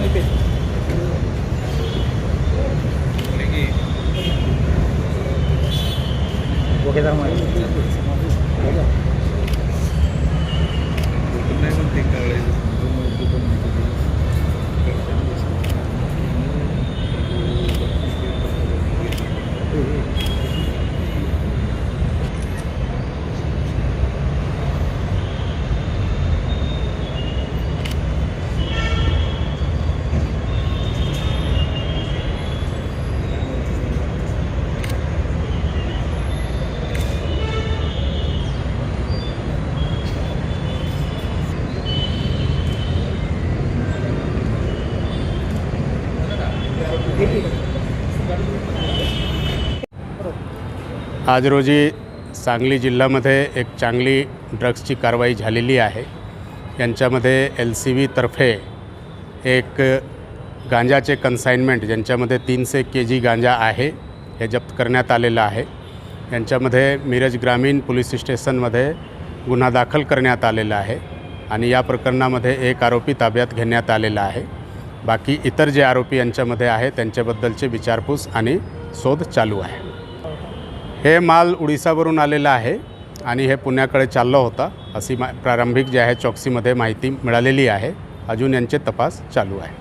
Okay sir आज रोजी सांगली जिल्ह्यामध्ये एक चांगली ड्रग्सची कारवाई झालेली आहे। यांच्यामध्ये LCV तर्फे एक गांजाचे कन्साइनमेंट ज्यांच्यामध्ये 300 kg गांजा आहे हे जप्त करण्यात आलेलं आहे। यांच्यामध्ये मिरज ग्रामीण पोलीस स्टेशनमध्ये गुन्हा दाखल करण्यात आलेला आहे आणि या प्रकरणामध्ये एक आरोपी ताब्यात घेण्यात आलेला आहे। बाकी इतर जे आरोपी यांच्यामध्ये आहे त्यांच्याबद्दलचे विचारपूस आणि शोध चालू आहे। हे माल उडीसावरून आलेला आहे आणि हे पुण्याकडे चाललं होता अशी प्रारंभिक जे आहे चौकसीमध्ये माहिती मिळालेली आहे। अजून यांचे तपास चालू आहे।